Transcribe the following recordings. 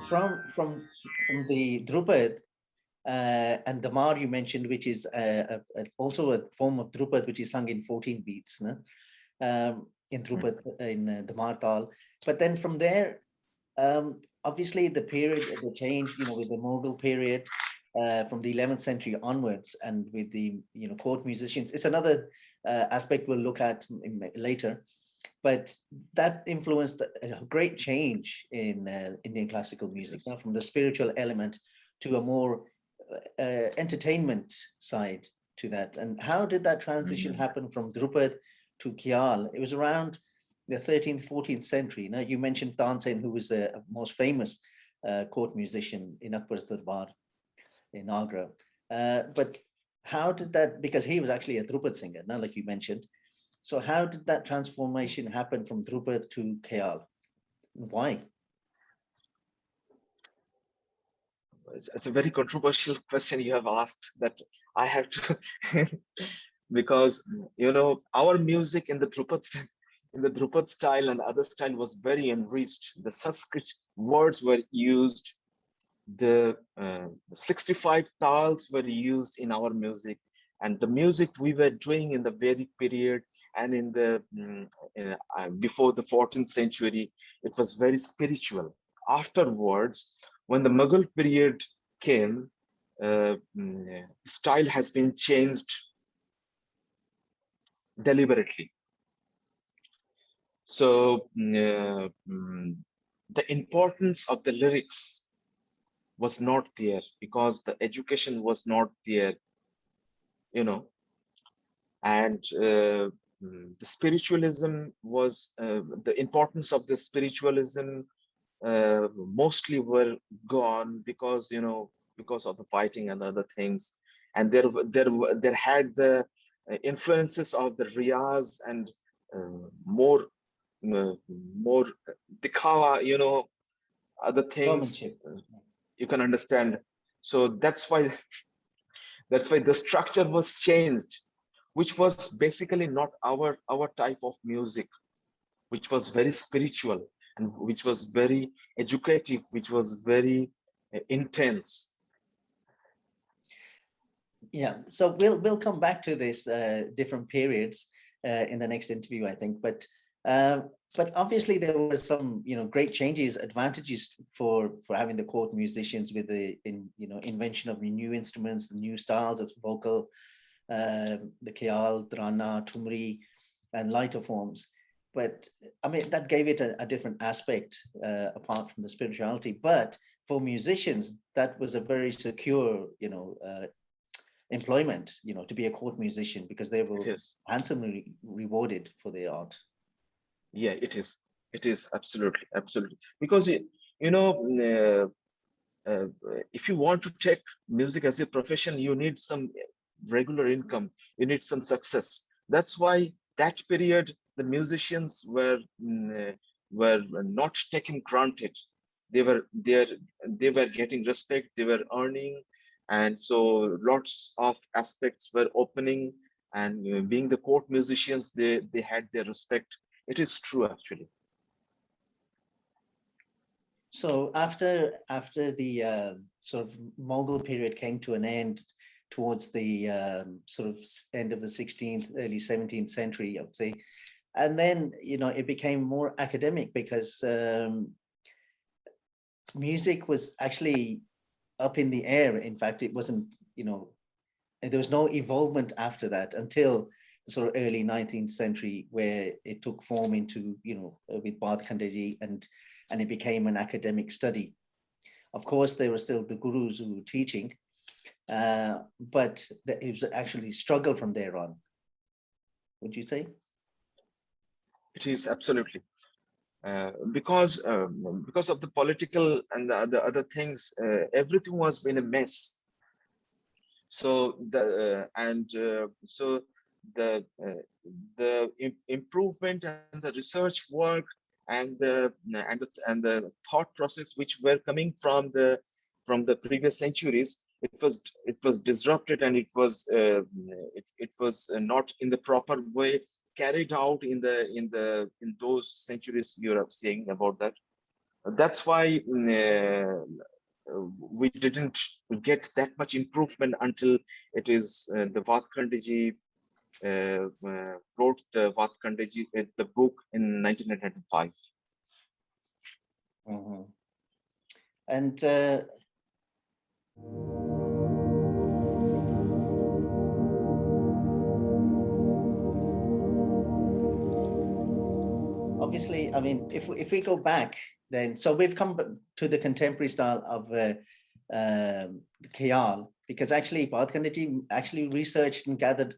from the Dhrupad and the Mar you mentioned, which is also a form of Dhrupad, which is sung in 14 beats, no? In Dhrupad, in the Mar Tal. But then from there, obviously the period, the change, with the Mughal period, from the 11th century onwards, and with the court musicians, it's another aspect we'll look at later. But that influenced a great change in Indian classical music, Yes. from the spiritual element to a more entertainment side to that. And how did that transition happen from Dhrupad to Khayal? It was around the 13th, 14th century. Now, you mentioned Tansen, who was the most famous court musician in Akbar's Darbar in Agra. But how did that, because he was actually a Dhrupad singer, now like you mentioned. So how did that transformation happen from Dhrupad to Khayal? Why? It's a very controversial question you have asked that I have to, because our music in the Dhrupad style and other style was very enriched. The Sanskrit words were used, the 65 tals were used in our music, and the music we were doing in the Vedic period and in the before the 14th century, it was very spiritual. Afterwards, when the Mughal period came, style has been changed deliberately. So the importance of the lyrics was not there because the education was not there, and the spiritualism was the importance of the spiritualism mostly were gone because of the fighting and other things, and there had the influences of the riyaz and more dikhawa, other things you can understand. So that's why the structure was changed, which was basically not our type of music, which was very spiritual and which was very educative, which was very intense. Yeah, so we'll come back to this different periods in the next interview, I think. But obviously there were some great changes, advantages for having the court musicians with the invention of new instruments, the new styles of vocal, the Khayal, Trana, Tumri, and lighter forms. But I mean, that gave it a different aspect apart from the spirituality. But for musicians, that was a very secure, employment, to be a court musician, because they were handsomely rewarded for their art. Yeah, it is absolutely because if you want to take music as a profession, you need some regular income, you need some success. That's why that period the musicians were not taken granted. They were getting respect, they were earning, and so lots of aspects were opening, and being the court musicians, they had their respect. It is true, actually. So after the sort of Mughal period came to an end towards the sort of end of the 16th, early 17th century, I would say, and then it became more academic because music was actually up in the air. In fact, it wasn't, there was no evolvement after that until the sort of early 19th century, where it took form into, with Bhatt Khandeji, and it became an academic study. Of course, there were still the gurus who were teaching, but it was actually struggle from there on. Would you say? It is absolutely. Because of the political and the other things, everything was in a mess. So the improvement and the research work and the thought process which were coming from the previous centuries, it was disrupted, and it was not in the proper way carried out in those centuries you're saying about that. That's why we didn't get that much improvement until it is the Vatkhandiji wrote the Vatkhandiji, the book in 1995. Mm-hmm. And obviously, I mean, if we go back, then so we've come to the contemporary style of Khayal, because actually Bhatkhandaji actually researched and gathered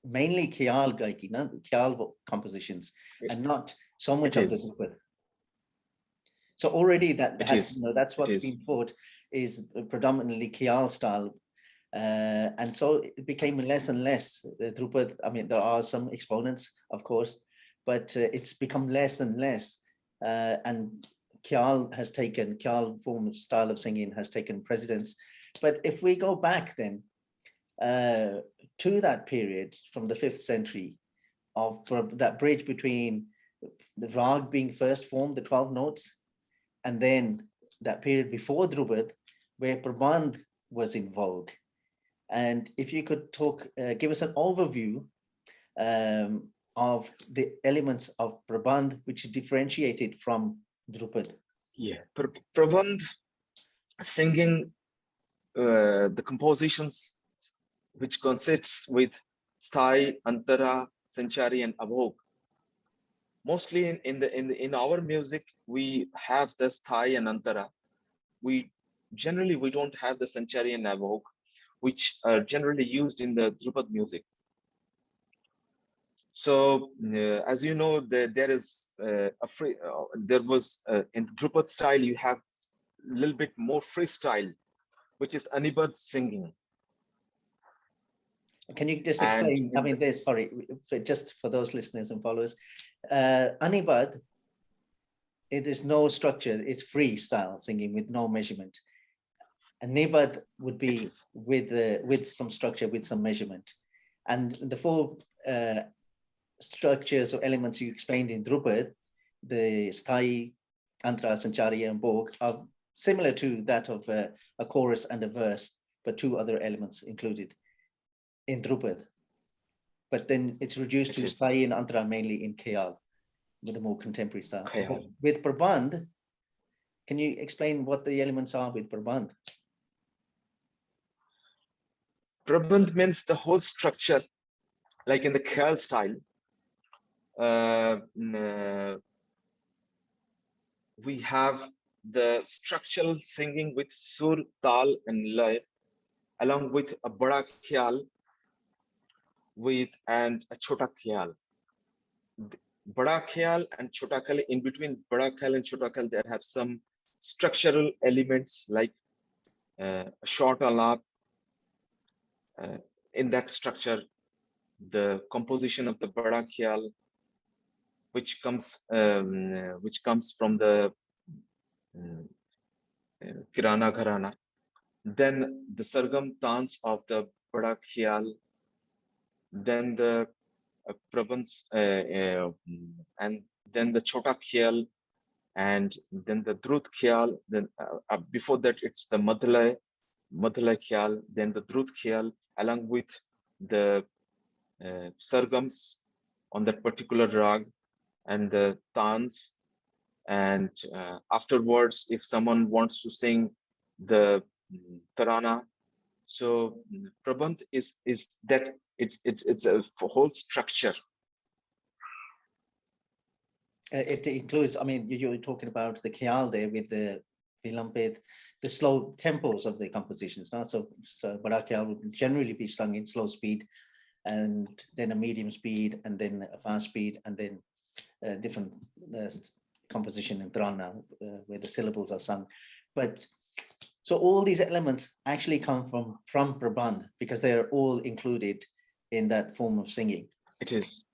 mainly Khayal gaiki, not Khayal compositions, and not so much of the Dhrupad. So already that has, you know, that's what's been taught is predominantly Khayal style. And so it became less and less Dhrupad. I mean, there are some exponents, of course, but it's become less and less. And Khayal form of style of singing has taken precedence. But if we go back then to that period from the 5th century of that bridge between the rag being first formed, the 12 notes, and then that period before Dhrupad, where Prabandh was in vogue. And if you could talk, give us an overview of the elements of Prabandh which differentiated from Dhrupad. Yeah, Prabandh singing the compositions which consists with sthai, antara, sanchari, and abhog. Mostly in our music we have the sthai and antara. We don't have the sanchari and abhog, which are generally used in the Dhrupad music. So as you know, there is there was in Dhrupad style you have a little bit more freestyle, which is Anibad singing. Can you just explain? I mean, sorry, just for those listeners and followers, Anibad, it is no structure; it's freestyle singing with no measurement. And Nibad would be with some structure, with some measurement, and the four structures or elements you explained in Dhrupad, the sthai, antara, sanchari, and bhog, are similar to that of a chorus and a verse, but two other elements included in Dhrupad. But then it's reduced to sthai and antara mainly in Khayal, with a more contemporary style. With Prabandh, can you explain what the elements are with Prabandh? Prabandh means the whole structure, like in the Khayal style. We have the structural singing with sur, tal, and lay, along with a bada khayal and a chota khayal. Bada khayal and chota khayal, in between bada khayal and chota khayal, there have some structural elements like a short alap. In that structure, the composition of the bada khayal, which comes from the kirana gharana, then the sargam tans of the bada khayal, then the Prabandh, and then the chota khayal, and then the drut khayal. Then before that, it's the madhlay khayal, then the drut khayal, along with the sargams on that particular rag, and the tans. And afterwards, if someone wants to sing the tarana, so Prabandh is that it's a whole structure. It includes, I mean, you're talking about the Khayal there with the Vilampit, the slow tempos of the compositions. Now, so Bada Khayal would generally be sung in slow speed, and then a medium speed, and then a fast speed, and then different composition in Trana, where the syllables are sung. But so all these elements actually come from Prabandh, because they are all included in that form of singing. It is.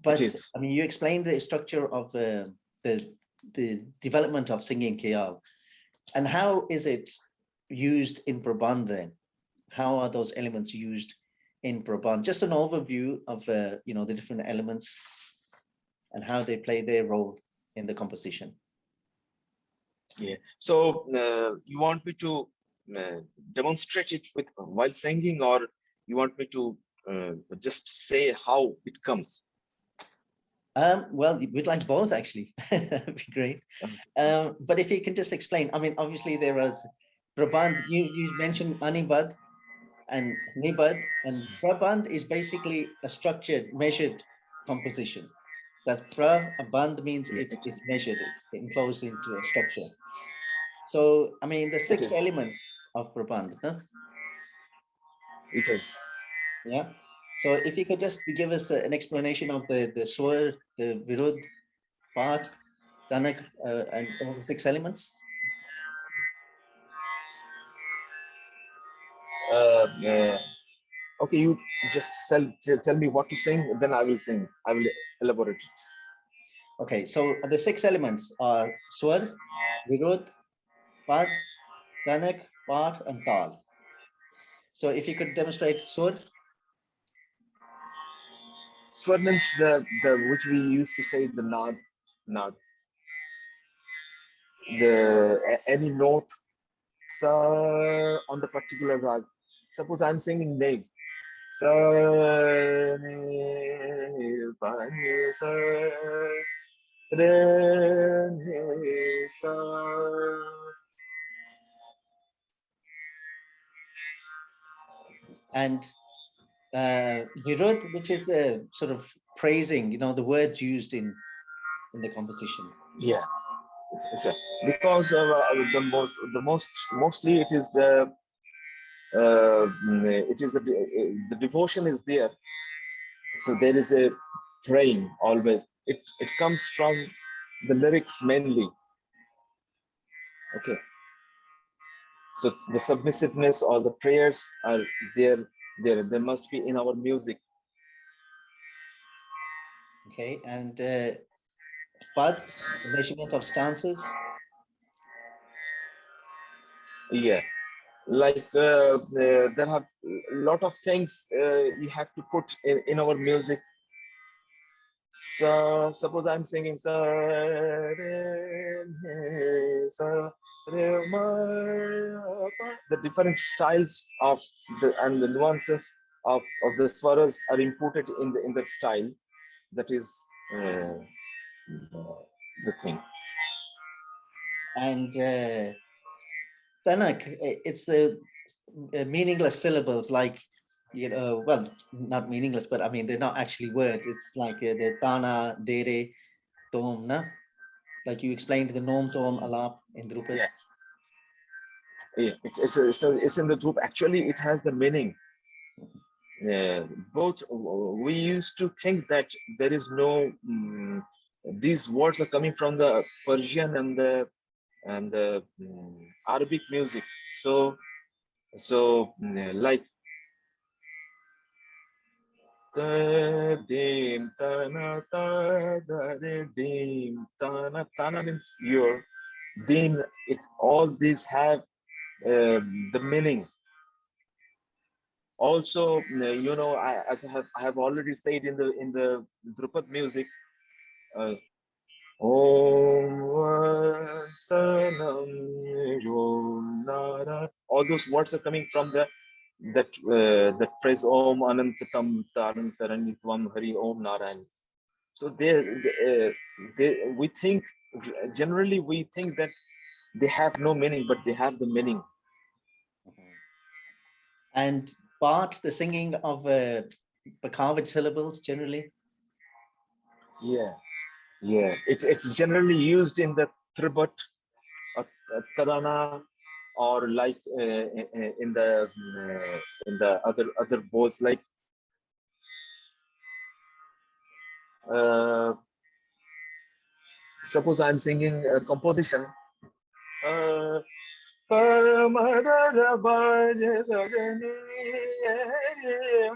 But I mean, you explained the structure of the development of singing Khayal, and how is it used in Prabandh then? How are those elements used in Prabandh? Just an overview of you know, the different elements and how they play their role in the composition. Yeah. So you want me to demonstrate it with while singing, or you want me to just say how it comes? Well, we'd like both actually. That'd be great. But if you can just explain, I mean, obviously there was Prabandh, you mentioned Anibad and Nibad, and Prabandh is basically a structured, measured composition. That Prabandh means Yeah, it is. it's measured, it's enclosed into a structure. So, I mean, the It six is. elements of Prabandh, huh? It is. Yeah. So if you could just give us an explanation of the Swar, the Virud, Path, Tanak, and all the six elements. Yeah. Okay, you just tell me what to sing, then I will sing. I will elaborate. Okay, so the six elements are Swar, Virud, Path, Tanak, Path, and Tal. So if you could demonstrate Swar. Swar means the which we used to say the nod, any note sa on the particular rag. Suppose I'm singing neg. Sa ne pa ne sa re ne sa. And Virud, which is the sort of praising, the words used in the composition. Yeah, because mostly it is the devotion is there, so there is a praying always. It comes from the lyrics mainly. Okay, so the submissiveness or the prayers are there. There must be in our music. Okay, and Pad, the measurement of stances. Yeah, like there have a lot of things you have to put in our music. So suppose I'm singing sa re sa re ma pa. The different styles of the and the nuances of the swaras are inputted in the style. That is uh, the thing. And Tanak, it's the meaningless syllables like, well, not meaningless, but I mean, they're not actually words. It's like the Tana, Dere, Tom, na? Like you explained the Nom, Tom, Alap in Drupad. Yeah, yeah. It's in the group. Actually, it has the meaning. uh, both we used to think that there is no these words are coming from the Persian and the Arabic music. Like dim tana ta da re dim tana means your dim. It all these have the meaning. Also, I have already said in the Drupad music, uh, Om Vartanam Om Nara. All those words are coming from that phrase Om Anantatam Tarantaranitvam Hari Om Narayan. So we think generally we think that they have no meaning, but they have the meaning. Mhm. And part, the singing of Bakhavit syllables generally. Yeah, yeah. It's generally used in the Tribat, Tarana, or like in the other bowls like uh, suppose I'm singing a composition. Uh, Madara baje sajani,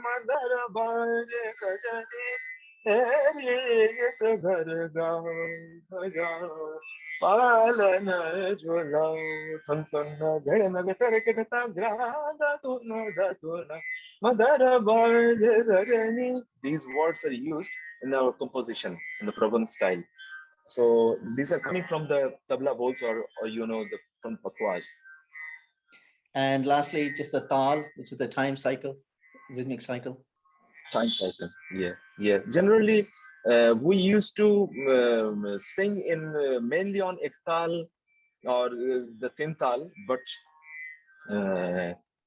madara baje sajani, eri sagar gao bajao, palana jolao, thantana dhena gatar kitata grada tuna, madara baje sajani. These words are used in our composition in the Prabandh style. So these are coming from the tabla bolts, or you know, the from pakwas. And lastly, just the tal, which is the time cycle, rhythmic cycle. Time cycle. Yeah, yeah. Generally, we used to sing in mainly on ektal or the tintal, but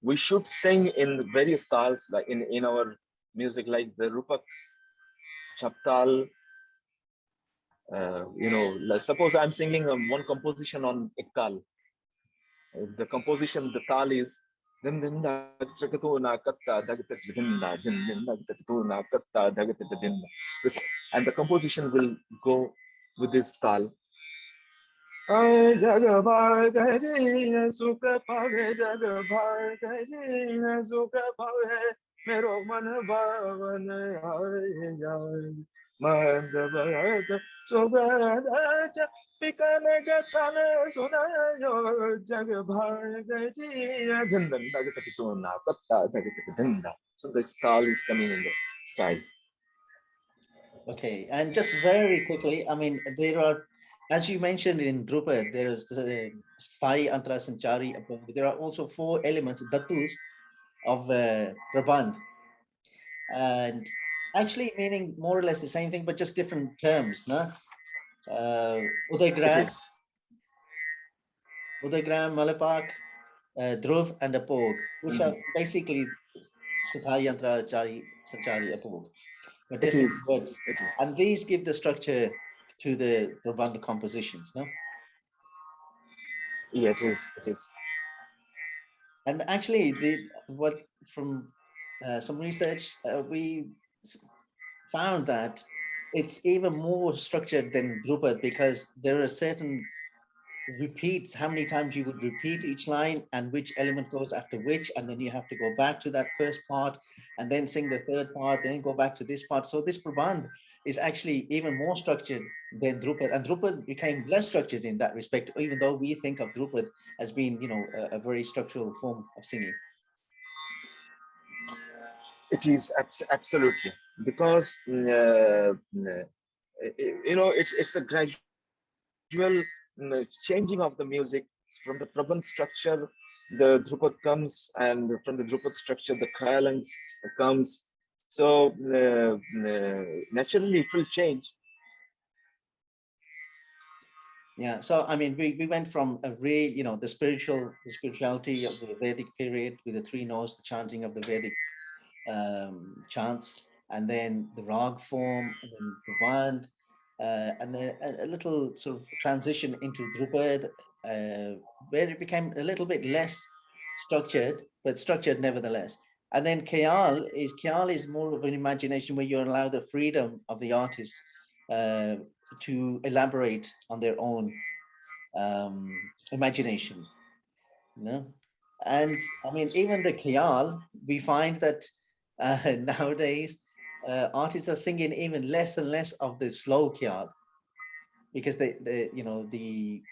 we should sing in various styles, like in our music, like the rupak, chaptal. You know, like suppose I'm singing one composition on ektal. The composition, the tal is din din da chakatuna katta dagatat dinda din din da chakatuna katta dagatat dinda. This, and the composition will go with this tal. Ay jag bhag ji sukh pave jag bhag ji sukh pave mero man bhavan aaye jaay mand bhat sugad pikane gatane sunayo jag bhag ji dhin dhin dag tak tuna katta dag tak dhinda. So the style is coming in the style. Okay, and just very quickly, I mean, there are, as you mentioned in Drupad, there is the Sthai, Antara, Sanchari. There are also four elements, dhatus, of Prabandh, and actually meaning more or less the same thing, but just different terms. No? It Udaygrad, is. Udaygram, Malapak, Dhruv, and Apog, which are basically Sthai, Antara, Sanchari, Apog, but It different is. words. It is. And these give the structure to the Prabandha compositions, no? Yeah, it is. It is. And actually, what from some research, we found that it's even more structured than Drupad because there are certain repeats, how many times you would repeat each line and which element goes after which, and then you have to go back to that first part and then sing the third part, then go back to this part. So this Prabandh is actually even more structured than Drupad, and Drupad became less structured in that respect, even though we think of Drupad as being, you know, a very structural form of singing. It is absolutely, because you know, it's a gradual changing of the music from the Prabandh structure. The Dhrupad comes, and from the Dhrupad structure, the Khayal comes. So naturally, it will change. Yeah, so I mean, we went from a real, you know, the spirituality of the Vedic period with the three notes, the chanting of the Vedic chants, and then the rag form, and then Prabandh, and then a little sort of transition into Drupad, where it became a little bit less structured, but structured nevertheless. And then Khayal is more of an imagination where you allow the freedom of the artist uh, to elaborate on their own imagination, you know. And I mean, even the Khayal, we find that nowadays artists are singing even less and less of the slow Khayal because the you know the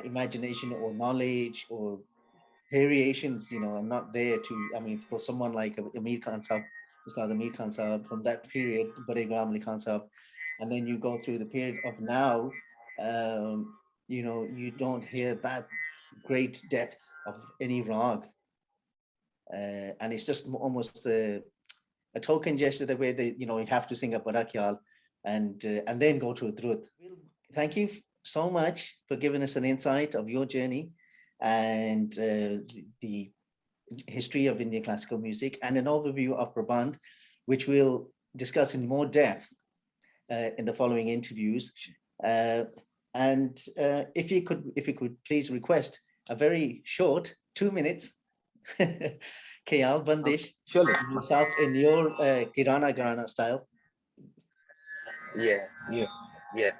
imagination or knowledge or variations, you know, are not there to. I mean, for someone like Amir Khan Saab, Ustad Amir Khan Saab from that period, Bade Ghulam Ali Khan Saab, and then you go through the period of now, you know, you don't hear that great depth of any rag, and it's just almost a token gesture the way they, you know, you have to sing a Barakyal and then go to a Drut. Well, thank you so much for giving us an insight of your journey and the history of Indian classical music and an overview of Prabandh, which we'll discuss in more depth in the following interviews. Uh, and if you could please request a very short 2 minutes, Khayal Bandish, Surely. yourself in your Kirana Garana style. Yeah, yeah, yeah.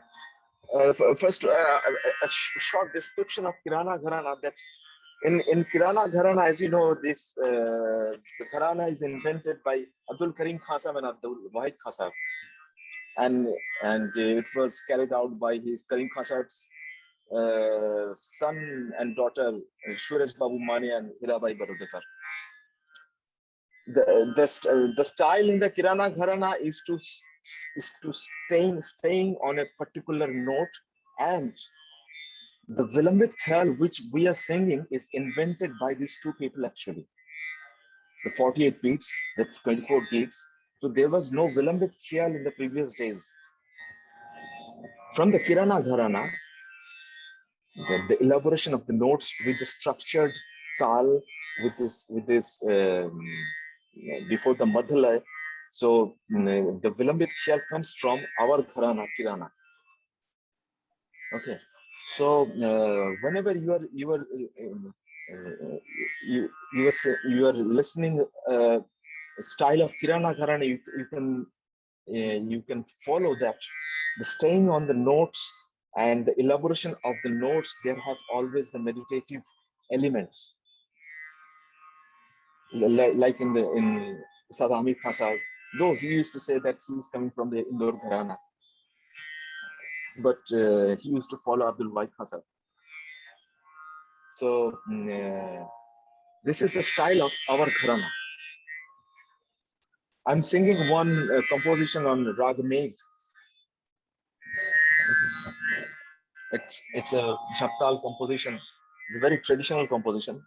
First, a short description of Kirana Gharana. That in Kirana Gharana, as you know, this the Gharana is invented by Abdul Karim Khan Sahab and Abdul Wahid Khan Sahab, and it was carried out by his Karim Khan Sahab's son and daughter, Suresh Babu Mani and Hirabai Barodekar. The style in the Kirana Gharana is to is to staying on a particular note, and the Vilambit Khayal which we are singing is invented by these two people actually. The 48 beats, the 24 beats. So there was no Vilambit Khayal in the previous days. From the Kirana Gharana, the elaboration of the notes with the structured tal, before the Madhala. So the Vilambit Khayal comes from our Gharana, Kirana. Okay. So whenever you are listening style of Kirana Gharana, you can follow that. The staying on the notes and the elaboration of the notes, there have always the meditative elements. Like in Sadami Khasal, though he used to say that he is coming from the Indore Gharana, but he used to follow Abdul Wahid Khasal. So this is the style of our Gharana. I'm singing one composition on Rag Megh. It's a Chaptal composition. It's a very traditional composition.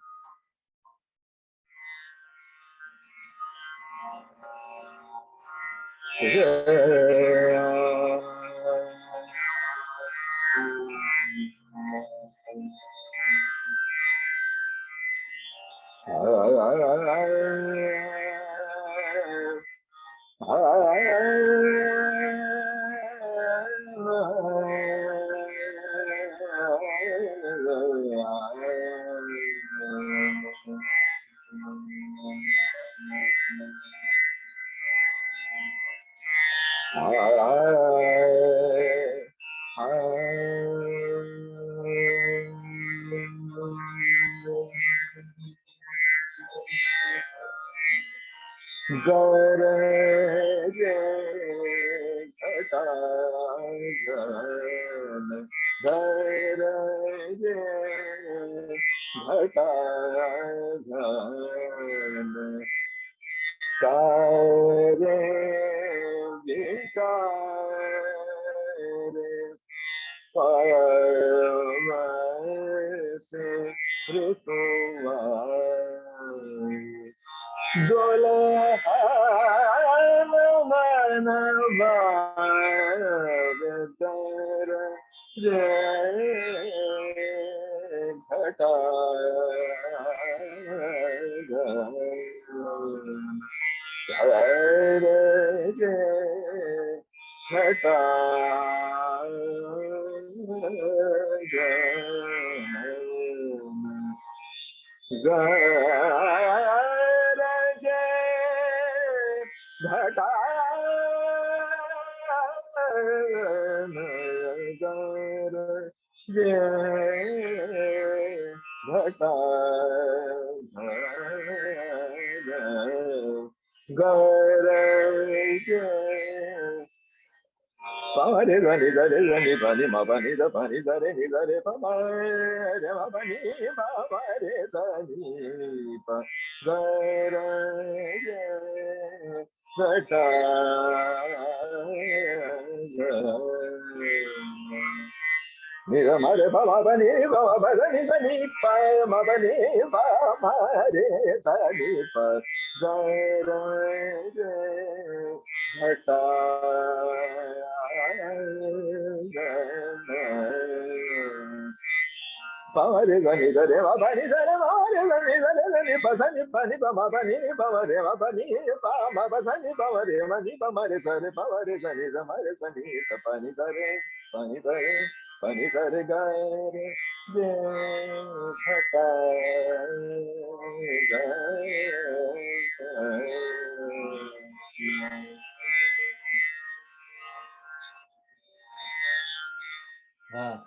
Wow,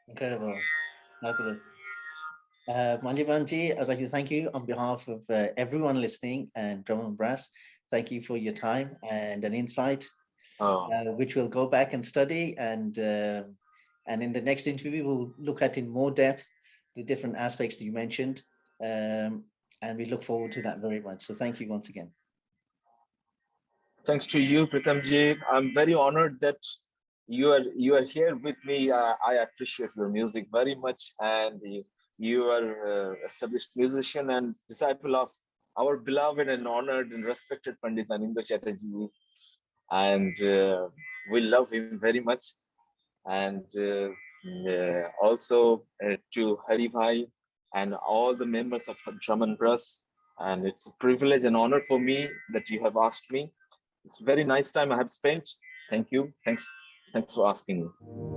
incredible, fabulous. Manjibanji, I'd like to thank you on behalf of everyone listening and Drum and Brass. Thank you for your time and an insight, which we'll go back and study. And in the next interview, we'll look at in more depth the different aspects that you mentioned. And we look forward to that very much. So thank you once again. Thanks to you, Pritamji. I'm very honored that you are here with me. I appreciate your music very much, and you are established musician and disciple of our beloved and honored and respected Pandit Anindya Chatterjee, and we love him very much. And also to Hari Bhai and all the members of Drum and Brass. And it's a privilege and honor for me that you have asked me. It's a very nice time I have spent. Thank you. Thanks for asking me.